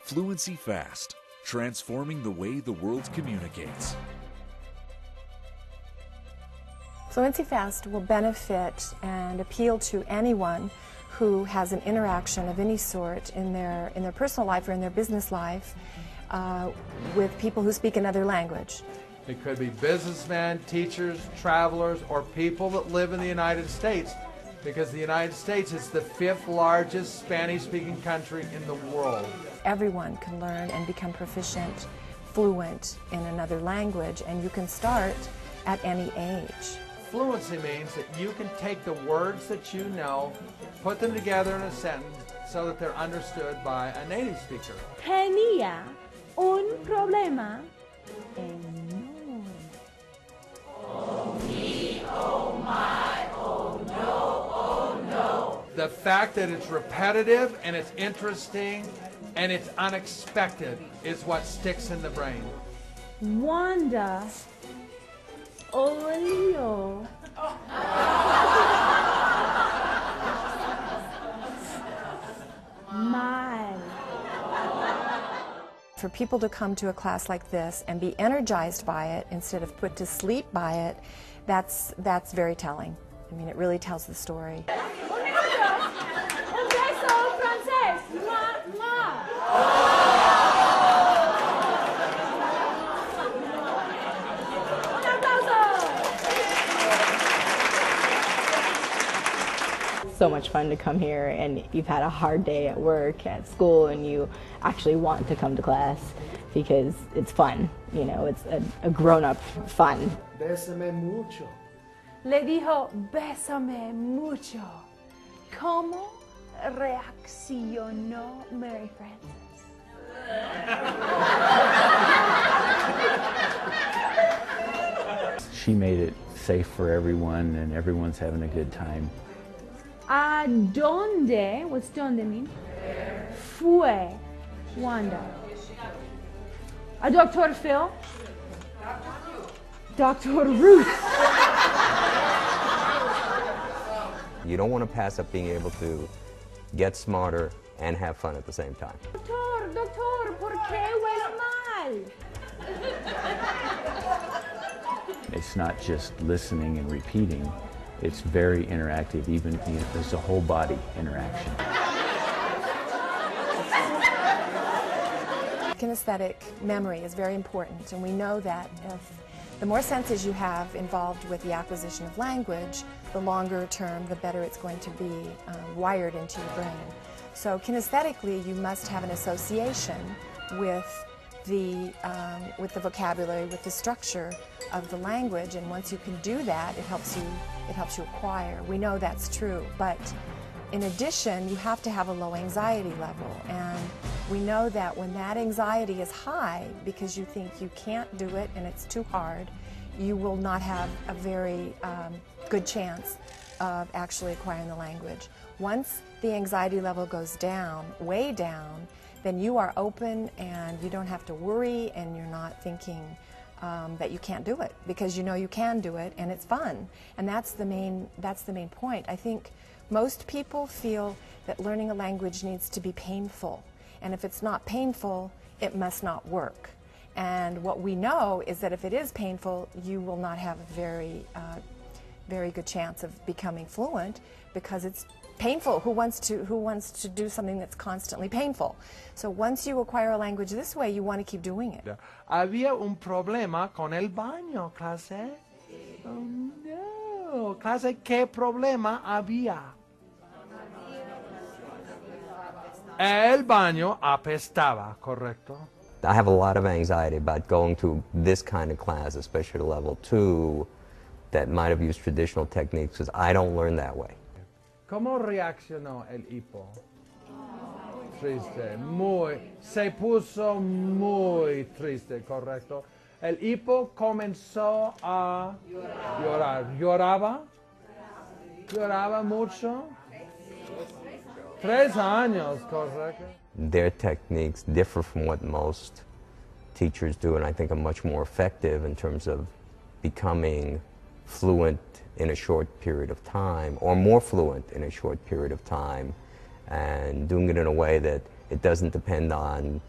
Fluency Fast, transforming the way the world communicates. Fluency Fast will benefit and appeal to anyone who has an interaction of any sort in their personal life or in their business life with people who speak another language. It could be businessmen, teachers, travelers, or people that live in the United States, because the United States is the 5th largest Spanish-speaking country in the world. Everyone can learn and become proficient, fluent in another language, and you can start at any age. Fluency means that you can take the words that you know, put them together in a sentence so that they're understood by a native speaker. Tenía un problema enorme. Oh me, oh my, oh no, oh no. The fact that it's repetitive and it's interesting and it's unexpected is what sticks in the brain. Wanda Olio. Mal. For people to come to a class like this and be energized by it instead of put to sleep by it, that's very telling. I mean, it really tells the story. Un beso francés. Ma, ma. Un aplauso. So much fun to come here, and you've had a hard day at work, at school, and you actually want to come to class because it's fun. You know, it's a grown-up fun. Bésame mucho. Le dijo, bésame mucho. ¿Cómo reaccionó Mary Frances? She made it safe for everyone, and everyone's having a good time. ¿A dónde? What's dónde mean? Fue Wanda. A Dr. Phil? Dr. Ruth. You don't want to pass up being able to get smarter and have fun at the same time. Doctor, ¿por qué huele mal? It's not just listening and repeating. It's very interactive, even, you know, there's a whole body interaction. Kinesthetic memory is very important, and we know that if the more senses you have involved with the acquisition of language, the longer term, the better it's going to be wired into your brain. So kinesthetically, you must have an association with the vocabulary, with the structure of the language, and once you can do that, it helps you acquire. We know that's true, but in addition, you have to have a low anxiety level, and we know that when that anxiety is high because you think you can't do it and it's too hard, you will not have a very good chance of actually acquiring the language. Once the anxiety level goes down, way down, then you are open and you don't have to worry, and you're not thinking that you can't do it, because you know you can do it and it's fun. And that's the main point. I think most people feel that learning a language needs to be painful, and if it's not painful, it must not work. And what we know is that if it is painful, you will not have a very good chance of becoming fluent, because it's painful. Who wants to do something that's constantly painful? So once you acquire a language this way, you want to keep doing it. Había un problema con el baño, clase. Oh no, clase, ¿qué problema había? El baño apestaba, correcto? I have a lot of anxiety about going to this kind of class, especially level 2, that might have used traditional techniques, because I don't learn that way. ¿Cómo reaccionó el hipo? Triste, se puso muy triste, correcto. El hipo comenzó a llorar. ¿Lloraba? ¿Lloraba mucho? 3 años, correcto. Their techniques differ from what most teachers do, and I think are much more effective in terms of becoming fluent in a short period of time, or more fluent in a short period of time, and doing it in a way that It doesn't depend on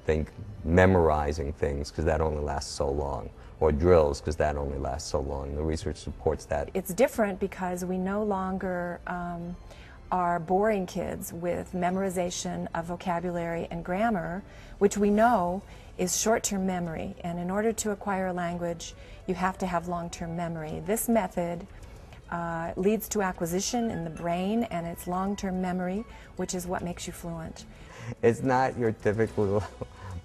memorizing things, because that only lasts so long, or drills, because that only lasts so long. The research supports that. It's different because we no longer are boring kids with memorization of vocabulary and grammar, which we know is short-term memory. And in order to acquire a language, you have to have long-term memory. This method leads to acquisition in the brain, and it's long-term memory, which is what makes you fluent. It's not your typical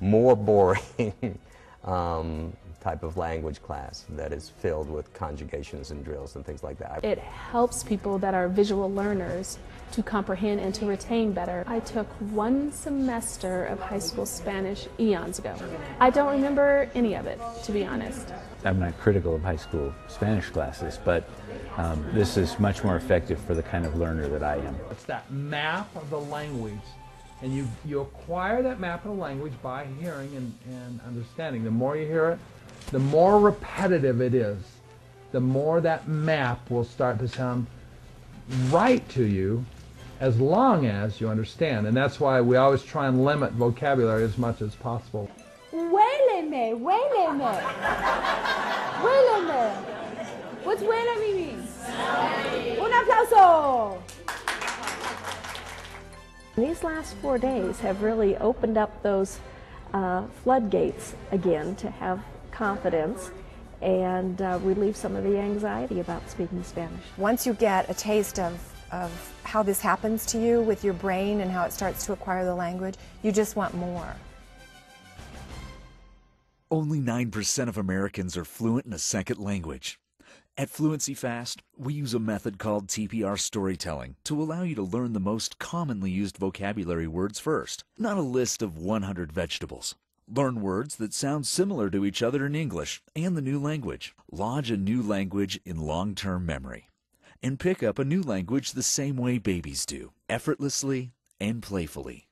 more boring type of language class that is filled with conjugations and drills and things like that. It helps people that are visual learners to comprehend and to retain better. I took 1 semester of high school Spanish eons ago. I don't remember any of it, to be honest. I'm not critical of high school Spanish classes, but this is much more effective for the kind of learner that I am. It's that map of the language, and you acquire that map of the language by hearing and understanding. The more you hear it, the more repetitive it is, the more that map will start to sound right to you, as long as you understand. And that's why we always try and limit vocabulary as much as possible. Huéleme, huéleme. Huéleme. What's huéleme mean? Un aplauso. These last 4 days have really opened up those floodgates again to have confidence and relieve some of the anxiety about speaking Spanish. Once you get a taste of how this happens to you with your brain and how it starts to acquire the language, you just want more. Only 9% of Americans are fluent in a second language. At Fluency Fast, we use a method called TPR storytelling to allow you to learn the most commonly used vocabulary words first, not a list of 100 vegetables. Learn words that sound similar to each other in English and the new language. Lodge a new language in long-term memory. And pick up a new language the same way babies do, effortlessly and playfully.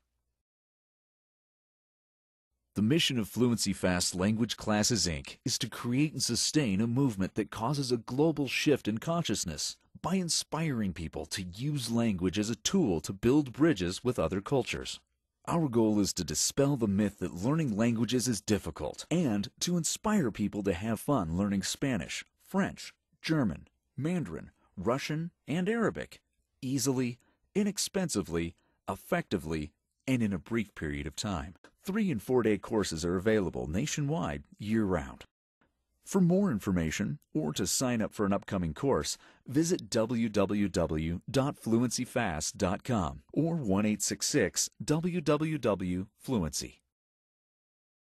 The mission of Fluency Fast Language Classes, Inc. is to create and sustain a movement that causes a global shift in consciousness by inspiring people to use language as a tool to build bridges with other cultures. Our goal is to dispel the myth that learning languages is difficult and to inspire people to have fun learning Spanish, French, German, Mandarin, Russian, and Arabic easily, inexpensively, effectively, and in a brief period of time. 3- and 4-day courses are available nationwide year-round. For more information or to sign up for an upcoming course, visit www.fluencyfast.com or 1-866-WWW-Fluency.